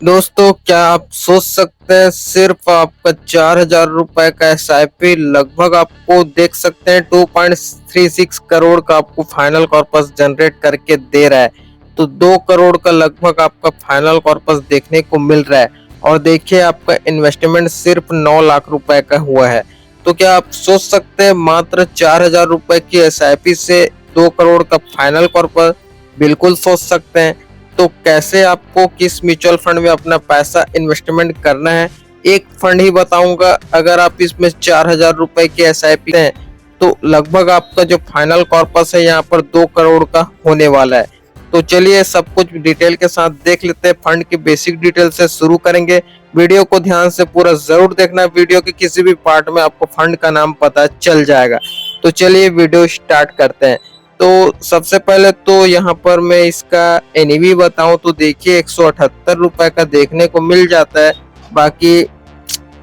दोस्तों, क्या आप सोच सकते हैं सिर्फ आपका 4,000 रुपए का एसआईपी लगभग आपको देख सकते हैं 2.36 करोड़ का आपको फाइनल कॉर्पस जनरेट करके दे रहा है। तो 2 करोड़ का लगभग आपका फाइनल कॉर्पस देखने को मिल रहा है और देखिए आपका इन्वेस्टमेंट सिर्फ 9 लाख रुपए का हुआ है। तो क्या आप सोच सकते हैं मात्र 4,000 रुपए की एसआईपी से 2 करोड़ का फाइनल कॉर्पस? बिल्कुल सोच सकते हैं। तो कैसे आपको किस म्यूचुअल फंड में अपना पैसा इन्वेस्टमेंट करना है, एक फंड ही बताऊंगा। अगर आप इसमें 4,000 रुपए की एसआईपी हैं तो लगभग आपका जो फाइनल कॉर्पस है यहाँ पर 2 करोड़ का होने वाला है। तो चलिए सब कुछ डिटेल के साथ देख लेते हैं। फंड की बेसिक डिटेल से शुरू करेंगे। वीडियो को ध्यान से पूरा जरूर देखना। वीडियो के किसी भी पार्ट में आपको फंड का नाम पता चल जाएगा। तो चलिए वीडियो स्टार्ट करते हैं। तो सबसे पहले तो यहाँ पर मैं इसका एनईवी बताऊं तो देखिए 178 रुपए का देखने को मिल जाता है। बाकी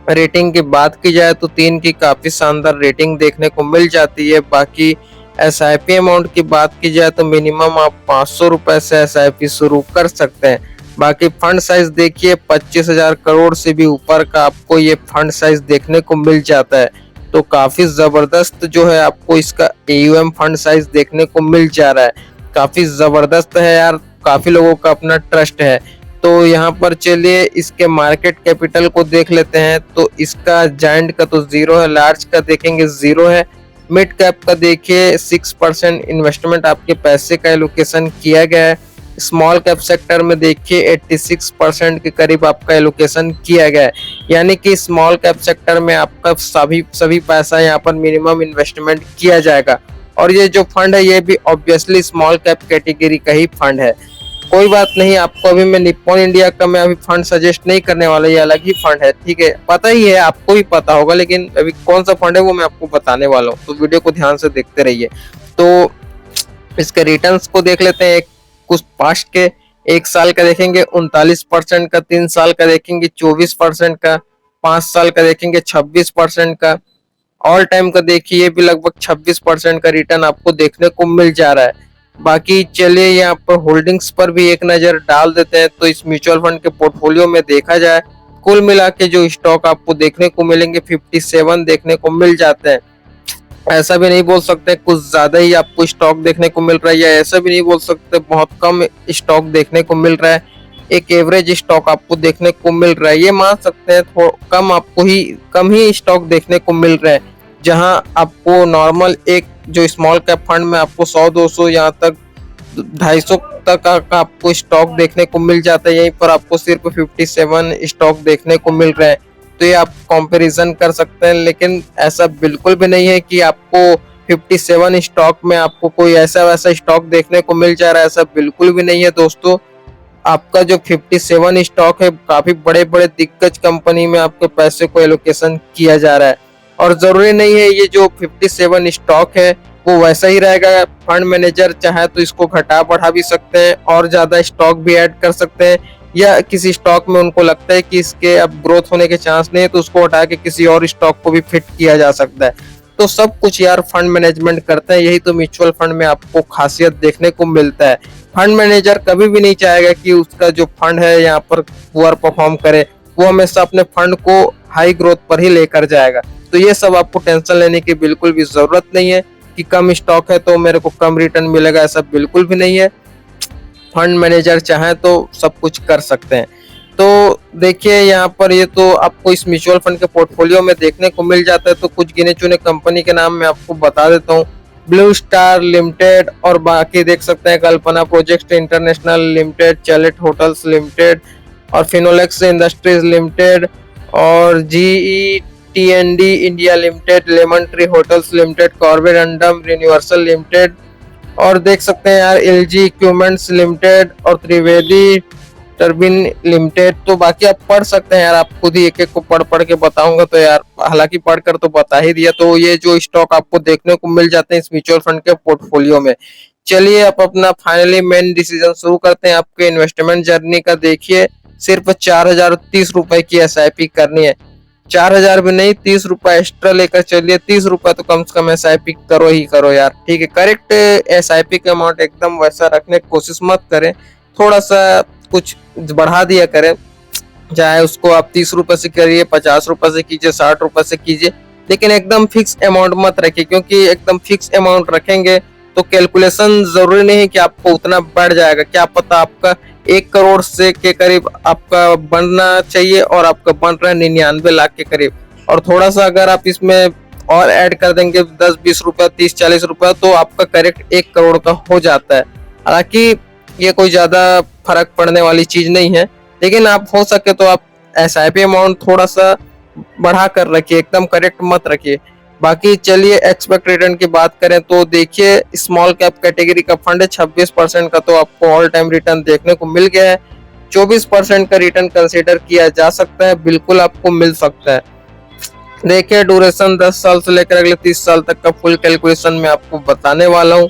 रेटिंग की बात की जाए तो 3 की काफी शानदार रेटिंग देखने को मिल जाती है। बाकी एसआईपी अमाउंट की बात की जाए तो मिनिमम आप 500 रुपए से एसआईपी शुरू कर सकते हैं। बाकी फंड साइज देखिए 25,000 करोड़ से भी ऊपर का आपको ये फंड साइज देखने को मिल जाता है। तो काफी जबरदस्त जो है आपको इसका एयूएम फंड साइज देखने को मिल जा रहा है। काफी जबरदस्त है यार, काफी लोगों का अपना ट्रस्ट है। तो यहाँ पर चलिए इसके मार्केट कैपिटल को देख लेते हैं। तो इसका जायंट का तो जीरो है, लार्ज का देखेंगे जीरो है, मिड कैप का देखिए 6% इन्वेस्टमेंट आपके पैसे का एलोकेशन किया गया है। स्मॉल कैप सेक्टर में देखिए 86% के करीब आपका एलोकेशन किया गया है। यानी कि स्मॉल कैप सेक्टर में आपका सभी पैसा यहाँ पर मिनिमम इन्वेस्टमेंट किया जाएगा। और ये जो फंड है ये भी ऑब्वियसली स्मॉल कैप कैटेगरी का ही फंड है। कोई बात नहीं, आपको अभी मैं निप्पॉन इंडिया का मैं अभी फंड सजेस्ट नहीं करने वाला, ये अलग ही फंड है, ठीक है। पता ही है, आपको भी पता होगा, लेकिन अभी कौन सा फंड है वो मैं आपको बताने वाला हूँ। तो वीडियो को ध्यान से देखते रहिए। तो इसके रिटर्न्स को देख लेते हैं। कुछ पास्ट के 1 साल का देखेंगे 39% का, 3 साल का देखेंगे 24% का, 5 साल का देखेंगे 26% का, ऑल टाइम का देखिए ये भी लगभग 26% का रिटर्न आपको देखने को मिल जा रहा है। बाकी चलिए यहाँ पर होल्डिंग्स पर भी एक नजर डाल देते हैं। तो इस म्यूचुअल फंड के पोर्टफोलियो में देखा जाए कुल मिला के जो स्टॉक आपको देखने को मिलेंगे 57 देखने को मिल जाते हैं। ऐसा भी नहीं बोल सकते कुछ ज्यादा ही आपको स्टॉक देखने को मिल रहा है, या ऐसा भी नहीं बोल सकते बहुत कम स्टॉक देखने को मिल रहा है। एक एवरेज स्टॉक आपको देखने को मिल रहा है, ये मान सकते हैं कम आपको ही कम ही स्टॉक देखने को मिल रहा है। जहां आपको नॉर्मल एक जो स्मॉल कैप फंड में आपको 100-200 यहाँ तक 250 तक का आपको स्टॉक देखने को मिल जाता है, यहीं पर आपको सिर्फ 57 स्टॉक देखने को मिल रहे हैं। तो ये आप कंपैरिजन कर सकते हैं, लेकिन ऐसा बिल्कुल भी नहीं है कि आपको 57 स्टॉक में आपको कोई ऐसा वैसा स्टॉक देखने को मिल जा रहा है, ऐसा बिल्कुल भी नहीं है दोस्तों। आपका जो 57 स्टॉक है काफी बड़े बड़े दिग्गज कंपनी में आपके पैसे को एलोकेशन किया जा रहा है। और जरूरी नहीं है ये जो 57 स्टॉक है वो वैसा ही रहेगा। फंड मैनेजर चाहे तो इसको घटा बढ़ा भी सकते हैं और ज्यादा स्टॉक भी ऐड कर सकते हैं, या किसी स्टॉक में उनको लगता है कि इसके अब ग्रोथ होने के चांस नहीं है तो उसको हटा के किसी और स्टॉक को भी फिट किया जा सकता है। तो सब कुछ यार फंड मैनेजमेंट करते हैं, यही तो म्यूचुअल फंड में आपको खासियत देखने को मिलता है। फंड मैनेजर कभी भी नहीं चाहेगा कि उसका जो फंड है यहाँ पर पुअर परफॉर्म करे, वो हमेशा अपने फंड को हाई ग्रोथ पर ही लेकर जाएगा। तो ये सब आपको टेंशन लेने की बिल्कुल भी जरूरत नहीं है कि कम स्टॉक है तो मेरे को कम रिटर्न मिलेगा, ऐसा बिल्कुल भी नहीं है। फंड मैनेजर चाहे तो सब कुछ कर सकते हैं। तो देखिए यहाँ पर ये तो आपको इस म्यूचुअल फंड के पोर्टफोलियो में देखने को मिल जाता है। तो कुछ गिने चुने कंपनी के नाम मैं आपको बता देता हूँ। ब्लू स्टार लिमिटेड, और बाकी देख सकते हैं Kalpana project international limited, Chalet hotels limited, और फिनोलेक्स इंडस्ट्रीज लिमिटेड, और GETND India limited, lemon tree hotels limited, Corbett universal limited, और देख सकते हैं यार LG इक्विपमेंट्स लिमिटेड और त्रिवेदी टर्बिन लिमिटेड। तो बाकी आप पढ़ सकते हैं यार, आप खुद ही एक एक को पढ़ पढ़ के बताऊंगा तो यार, हालांकि पढ़कर तो बता ही दिया। तो ये जो स्टॉक आपको देखने को मिल जाते हैं इस म्यूचुअल फंड के पोर्टफोलियो में। चलिए आप अपना फाइनली मेन डिसीजन शुरू करते हैं। आपके इन्वेस्टमेंट जर्नी का देखिए सिर्फ 4,030 रुपए की SIP करनी है। 4,000 भी नहीं, 30 रुपए एक्स्ट्रा लेकर चलिए। 30 रुपए तो कम से कम SIP करो ही करो यार, ठीक है। करेक्ट SIP का अमाउंट एकदम वैसा रखने की कोशिश मत करें, थोड़ा सा कुछ बढ़ा दिया करें। चाहे उसको आप 30 रुपए से करिए, 50 रुपए से कीजिए, 60 रुपए से कीजिए, लेकिन एकदम फिक्स अमाउंट मत रखिए, क्योंकि एकदम फिक्स अमाउंट रखेंगे तो कैलकुलेशन जरूरी नहीं है कि आपको उतना बढ़ जाएगा। क्या पता आपका 1 करोड़ से के करीब आपका बनना चाहिए और आपका बन रहा है 99 लाख के करीब, और थोड़ा सा अगर आप इसमें और ऐड कर देंगे 10-20 रुपया, 30-40 रुपया, तो आपका करेक्ट 1 करोड़ का हो जाता है। हालांकि ये कोई ज्यादा फर्क पड़ने वाली चीज नहीं है, लेकिन आप हो सके तो आप SIP अमाउंट थोड़ा सा बढ़ा कर रखिए, एकदम करेक्ट मत रखिए। बाकी चलिए एक्सपेक्ट रिटर्न की बात करें तो देखिए स्मॉल कैप कैटेगरी का फंड है, 26% का तो आपको ऑल टाइम रिटर्न देखने को मिल गया है। 24% का रिटर्न कंसीडर किया जा सकता है, बिल्कुल आपको मिल सकता है। देखिए ड्यूरेशन 10 साल से लेकर अगले 30 साल तक का फुल कैलकुलेशन मैं आपको बताने वाला हूँ।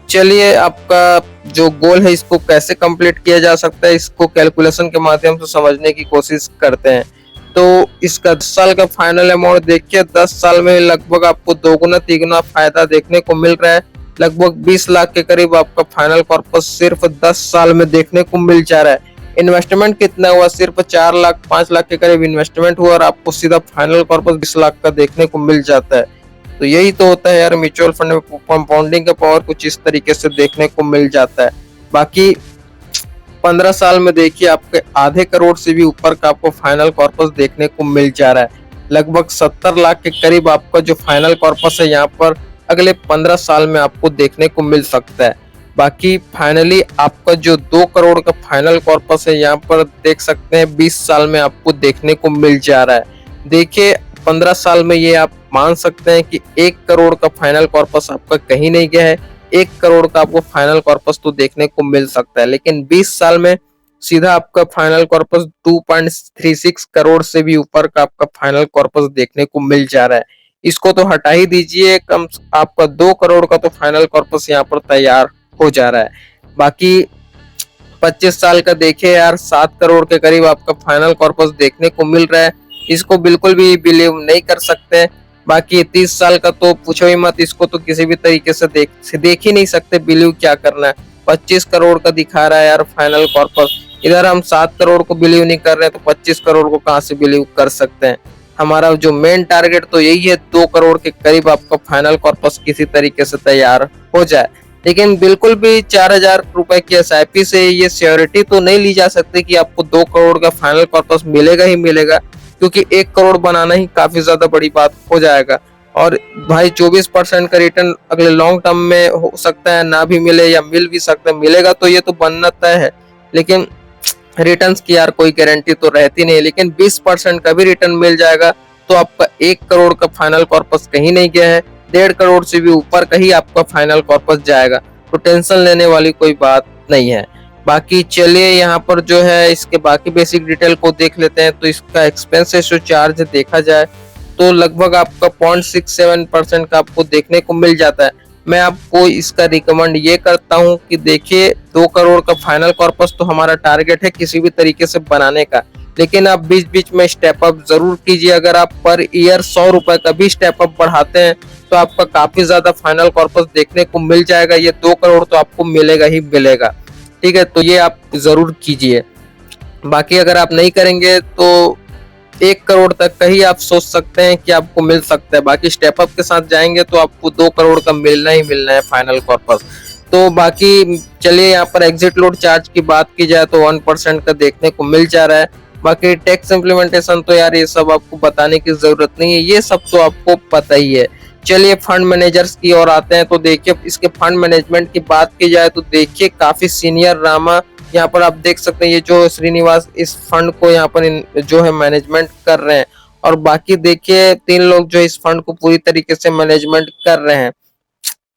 चलिए आपका जो गोल है इसको कैसे कंप्लीट किया जा सकता है, इसको कैलकुलेशन के माध्यम से समझने की कोशिश करते हैं। तो इसका 10 साल का फाइनल अमाउंट देखिए, 10 साल में लगभग आपको दोगुना तिगुना फायदा देखने को मिल रहा है। लगभग 20 लाख के करीब आपका फाइनल कॉर्पस सिर्फ 10 साल में देखने को मिल जा रहा है। इन्वेस्टमेंट कितना हुआ, सिर्फ 4 लाख 5 लाख के करीब इन्वेस्टमेंट हुआ और आपको सीधा फाइनल कॉर्पस 20 लाख का देखने को मिल जाता है। तो यही तो होता है यार, म्यूचुअल फंड में कंपाउंडिंग का पावर कुछ इस तरीके से देखने को मिल जाता है। बाकी 15 साल में देखिए आपके आधे करोड़ से भी ऊपर का आपको फाइनल कॉर्पस देखने को मिल जा रहा है। लगभग 70 लाख के करीब आपका जो फाइनल कॉर्पस है यहाँ पर अगले 15 साल में आपको देखने को मिल सकता है। बाकी फाइनली आपका जो 2 करोड़ का फाइनल कॉर्पस है यहाँ पर देख सकते हैं 20 साल में आपको देखने को मिल जा रहा है। देखिए 15 साल में ये आप मान सकते हैं कि 1 करोड़ का फाइनल कॉर्पस आपका कहीं नहीं गया है। 1 करोड़ का आपको फाइनल कॉर्पस तो देखने को मिल सकता है, लेकिन 20 साल में सीधा आपका फाइनल कॉर्पस 2.36 करोड़ से भी ऊपर का आपका फाइनल कॉर्पस देखने को मिल जा रहा है। इसको तो हटा ही दीजिए, कम आपका 2 करोड़ का तो फाइनल कॉर्पस यहाँ पर तैयार हो जा रहा है। बाकी 25 साल का देखिए यार, 7 करोड़ के करीब आपका फाइनल कॉर्पस देखने को मिल रहा है। इसको बिल्कुल भी बिलीव नहीं कर सकते। बाकी 30 साल का तो पूछो ही मत, इसको तो किसी भी तरीके से देख ही नहीं सकते, बिलीव क्या करना है। 25 करोड़ का दिखा रहा है यार फाइनल कॉर्पस, इधर हम 7 करोड़ को बिलीव नहीं कर रहे हैं तो 25 करोड़ को कहाँ से बिलीव कर सकते हैं। हमारा जो मेन टारगेट तो यही है 2 करोड़ के करीब आपका फाइनल कॉर्पस किसी तरीके से तैयार हो जाए। लेकिन बिल्कुल भी 4,000 रुपए की SIP से ये श्योरिटी तो नहीं ली जा सकती कि आपको 2 करोड़ का फाइनल कॉर्पस मिलेगा ही मिलेगा, क्योंकि 1 करोड़ बनाना ही काफी ज्यादा बड़ी बात हो जाएगा। और भाई 24% का रिटर्न अगले लॉन्ग टर्म में हो सकता है ना भी मिले या मिल भी सकता है, मिलेगा तो ये तो बनना तय है, लेकिन रिटर्न्स की यार कोई गारंटी तो रहती नहीं। लेकिन 20% का भी रिटर्न मिल जाएगा तो आपका 1 करोड़ का फाइनल कॉर्पस कहीं नहीं गया है, 1.5 करोड़ से भी ऊपर का ही आपका फाइनल कॉर्पस जाएगा, तो टेंशन लेने वाली कोई बात नहीं है। बाकी चलिए यहाँ पर जो है इसके बाकी बेसिक डिटेल को देख लेते हैं। तो इसका एक्सपेंस रेशियो चार्ज देखा जाए तो लगभग आपका 0.67% का आपको देखने को मिल जाता है। मैं आपको इसका रिकमेंड ये करता हूँ कि देखिए 2 करोड़ का फाइनल कॉर्पस तो हमारा टारगेट है किसी भी तरीके से बनाने का, लेकिन आप बीच बीच में स्टेप अप जरूर कीजिए। अगर आप पर ईयर 100 रुपए का भी स्टेप अप बढ़ाते हैं तो आपका काफी ज्यादा फाइनल कॉर्पस देखने को मिल जाएगा। ये 2 करोड़ तो आपको मिलेगा ही मिलेगा, ठीक है, तो ये आप जरूर कीजिए। बाकी अगर आप नहीं करेंगे तो 1 करोड़ तक का ही आप सोच सकते हैं कि आपको मिल सकता है। बाकी स्टेप अप के साथ जाएंगे तो आपको 2 करोड़ का मिलना ही मिलना है फाइनल कॉर्पस। तो बाकी चलिए यहाँ पर एग्जिट लोड चार्ज की बात की जाए तो 1% का देखने को मिल जा रहा है। बाकी टैक्स इम्प्लीमेंटेशन तो यार ये सब आपको बताने की जरूरत नहीं है, ये सब तो आपको पता ही है। चलिए फंड मैनेजर्स की ओर आते हैं। तो देखिए इसके फंड मैनेजमेंट की बात की जाए तो देखिए काफी सीनियर रामा यहाँ पर आप देख सकते हैं, ये जो श्रीनिवास इस फंड को यहाँ पर जो है मैनेजमेंट कर रहे हैं, और बाकी देखिए 3 लोग जो इस फंड को पूरी तरीके से मैनेजमेंट कर रहे हैं,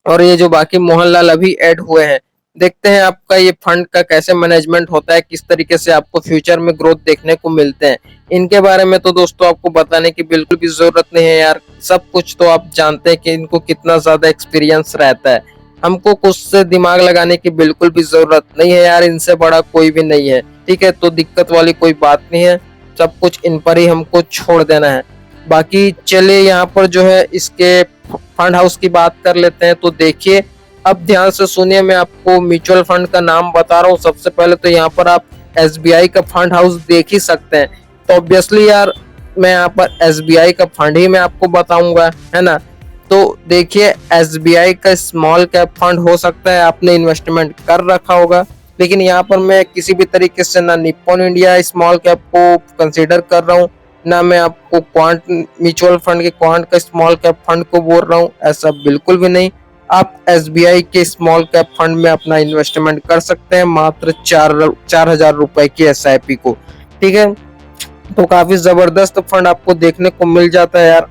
और ये जो बाकी मोहनलाल अभी ऐड हुए हैं। देखते हैं आपका ये फंड का कैसे मैनेजमेंट होता है, किस तरीके से आपको फ्यूचर में ग्रोथ देखने को मिलते हैं। इनके बारे में तो दोस्तों आपको बताने की बिल्कुल भी जरूरत नहीं है यार, सब कुछ तो आप जानते हैं कि इनको कितना ज्यादा एक्सपीरियंस रहता है। हमको कुछ से दिमाग लगाने की बिल्कुल भी जरूरत नहीं है यार, इनसे बड़ा कोई भी नहीं है, ठीक है, तो दिक्कत वाली कोई बात नहीं है, सब कुछ इन पर ही हमको छोड़ देना है। बाकी चलिए यहाँ पर जो है इसके फंड हाउस की बात कर लेते हैं। तो देखिए अब ध्यान से सुनिए, मैं आपको म्यूचुअल फंड का नाम बता रहा हूँ। सबसे पहले तो यहाँ पर आप SBI का फंड हाउस देख ही सकते हैं। तो ऑब्वियसली यार मैं यहाँ पर एसबीआई का फंड ही मैं आपको बताऊंगा, है ना। तो देखिए एसबीआई का स्मॉल कैप फंड हो सकता है आपने इन्वेस्टमेंट कर रखा होगा, लेकिन यहाँ पर मैं किसी भी तरीके से ना निप्पॉन इंडिया स्मॉल कैप को कंसीडर कर रहा हूँ, ना मैं आपको क्वांट म्यूचुअल फंड के क्वांट का स्मॉल कैप फंड को बोल रहा हूँ, ऐसा बिल्कुल भी नहीं। आप एसबीआई के स्मॉल कैप फंड में अपना इन्वेस्टमेंट कर सकते हैं मात्र 4,000 रुपए की एसआईपी को, ठीक है। तो काफी जबरदस्त फंड आपको देखने को मिल जाता है यार।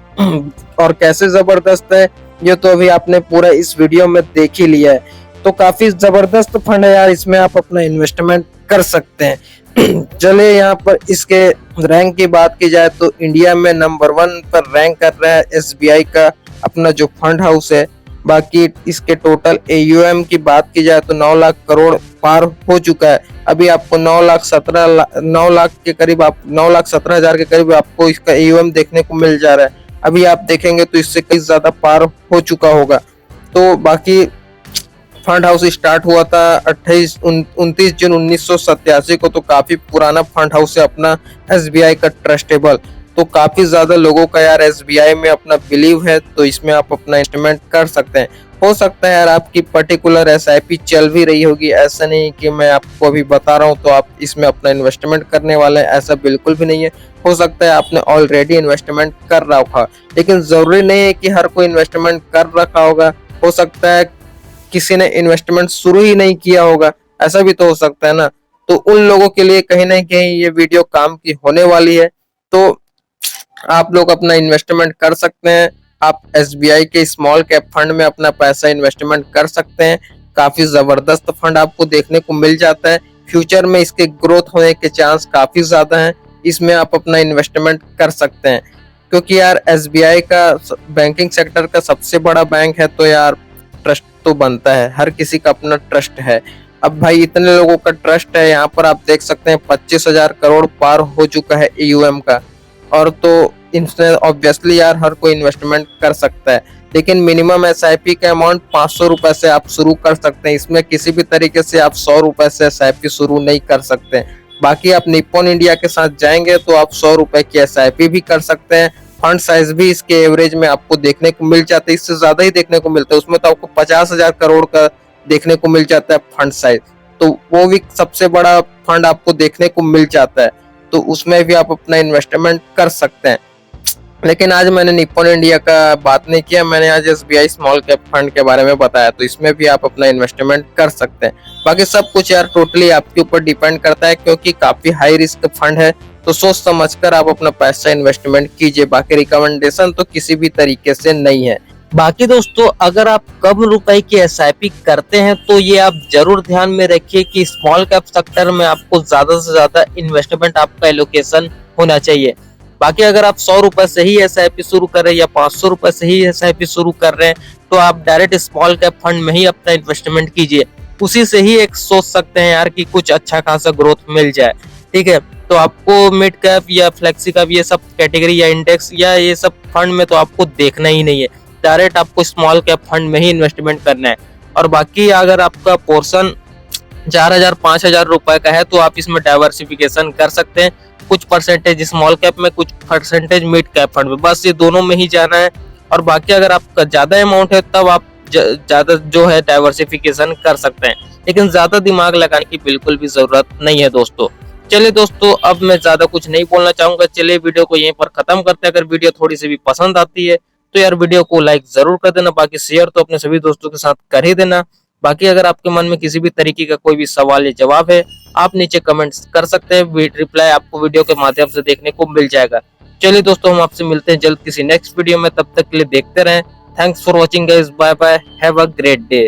और कैसे जबरदस्त है ये तो अभी आपने पूरा इस वीडियो में देख ही लिया है। तो काफी जबरदस्त फंड है यार, इसमें आप अपना इन्वेस्टमेंट कर सकते हैं। चलिए यहाँ पर इसके रैंक की बात की जाए तो इंडिया में नंबर 1 पर रैंक कर रहा है एसबीआई का अपना जो फंड हाउस है। बाकी इसके टोटल एयूएम की बात की जाए तो 9 लाख करोड़ पार हो चुका है। अभी आपको 9 लाख के करीब, आप 9,17,000 के करीब आपको इसका एयूएम देखने को मिल जा रहा है। अभी आप देखेंगे तो इससे कई ज्यादा पार हो चुका होगा। तो बाकी फंड हाउस स्टार्ट हुआ था 29 जून 1987 को, तो काफी पुराना फंड हाउस है अपना एसबीआई का ट्रस्टेबल। तो काफी ज्यादा लोगों का यार एसबीआई में अपना बिलीव है, तो इसमें आप अपना इन्वेस्टमेंट कर सकते हैं। हो सकता है यार आपकी पर्टिकुलर एसआईपी चल भी रही होगी, ऐसा नहीं कि मैं आपको अभी बता रहा हूँ तो आप इसमें अपना इन्वेस्टमेंट करने वाले हैं, ऐसा बिल्कुल भी नहीं है। हो सकता है आपने ऑलरेडी इन्वेस्टमेंट कर रखा होगा, लेकिन जरूरी नहीं है कि हर कोई इन्वेस्टमेंट कर रखा होगा। हो सकता है किसी ने इन्वेस्टमेंट शुरू ही नहीं किया होगा, ऐसा भी तो हो सकता है ना। तो उन लोगों के लिए कहीं ना कहीं ये वीडियो काम की होने वाली है। तो आप लोग अपना इन्वेस्टमेंट कर सकते हैं, आप एसबीआई के स्मॉल कैप फंड में अपना पैसा इन्वेस्टमेंट कर सकते हैं। काफी जबरदस्त फंड आपको देखने को मिल जाता है, फ्यूचर में इसके ग्रोथ होने के चांस काफी ज्यादा हैं। इसमें आप अपना इन्वेस्टमेंट कर सकते हैं, क्योंकि यार एसबीआई का बैंकिंग सेक्टर का सबसे बड़ा बैंक है, तो यार ट्रस्ट तो बनता है, हर किसी का अपना ट्रस्ट है। अब भाई इतने लोगों का ट्रस्ट है, यहाँ पर आप देख सकते हैं 25,000 करोड़ पार हो चुका है एयूएम का। और तो इसमें ऑब्वियसली यार हर कोई इन्वेस्टमेंट कर सकता है, लेकिन मिनिमम एसआईपी का अमाउंट 500 रुपए से आप शुरू कर सकते हैं। इसमें किसी भी तरीके से आप 100 रुपए से एसआईपी शुरू नहीं कर सकते। बाकी आप निप्पॉन इंडिया के साथ जाएंगे तो आप 100 रुपए की एसआईपी भी कर सकते हैं। फंड साइज भी इसके एवरेज में आपको देखने को मिल जाता है, इससे ज्यादा ही देखने को मिलता है। उसमें तो आपको 50,000 करोड़ का देखने को मिल जाता है फंड साइज, तो वो भी सबसे बड़ा फंड आपको देखने को मिल जाता है। तो उसमें भी आप अपना इन्वेस्टमेंट कर सकते हैं। लेकिन आज मैंने निप्पॉन इंडिया का बात नहीं किया, मैंने आज एसबीआई स्मॉल कैप फंड के बारे में बताया, तो इसमें भी आप अपना इन्वेस्टमेंट कर सकते हैं। बाकी सब कुछ यार टोटली आपके ऊपर डिपेंड करता है, क्योंकि काफी हाई रिस्क फंड है, तो सोच समझकर आप अपना पैसा इन्वेस्टमेंट कीजिए। बाकी रिकमेंडेशन तो किसी भी तरीके से नहीं है। बाकी दोस्तों अगर आप कम रुपए की एसआईपी करते हैं तो ये आप जरूर ध्यान में रखिए कि स्मॉल कैप सेक्टर में आपको ज्यादा से ज्यादा इन्वेस्टमेंट आपका एलोकेशन होना चाहिए। बाकी अगर आप 100 रुपए से ही एसआईपी शुरू कर रहे हैं या 500 रुपए से ही एसआईपी शुरू कर रहे हैं, तो आप डायरेक्ट स्मॉल कैप फंड में ही अपना इन्वेस्टमेंट कीजिए। उसी से ही एक सोच सकते हैं यार कि कुछ अच्छा खासा ग्रोथ मिल जाए, ठीक है। तो आपको मिड कैप या फ्लेक्सी कैप ये सब कैटेगरी या इंडेक्स या ये सब फंड में तो आपको देखना ही नहीं है, डायरेक्ट आपको स्मॉल कैप फंड में ही इन्वेस्टमेंट करना है। और बाकी अगर आपका पोर्शन 4,000 5,000 रुपए का है तो आप इसमें डाइवर्सिफिकेशन कर सकते हैं, कुछ परसेंटेज स्मॉल कैप में, कुछ परसेंटेज मिड कैप फंड में, बस ये दोनों में ही जाना है। और बाकी अगर आपका ज्यादा अमाउंट है तब आप ज्यादा जो है डाइवर्सिफिकेशन कर सकते हैं, लेकिन ज्यादा दिमाग लगाने की बिल्कुल भी जरूरत नहीं है दोस्तों। चलिए दोस्तों अब मैं ज्यादा कुछ नहीं बोलना चाहूंगा, चलिए वीडियो को यहीं पर खत्म करते हैं। अगर वीडियो थोड़ी सी भी पसंद आती है तो यार वीडियो को लाइक जरूर कर देना, बाकी शेयर तो अपने सभी दोस्तों के साथ कर ही देना। बाकी अगर आपके मन में किसी भी तरीके का कोई भी सवाल या जवाब है, आप नीचे कमेंट्स कर सकते हैं, रिप्लाई आपको वीडियो के माध्यम से देखने को मिल जाएगा। चलिए दोस्तों हम आपसे मिलते हैं जल्द किसी नेक्स्ट वीडियो में, तब तक के लिए देखते रहें। Thanks for watching guys, bye bye, have a great day.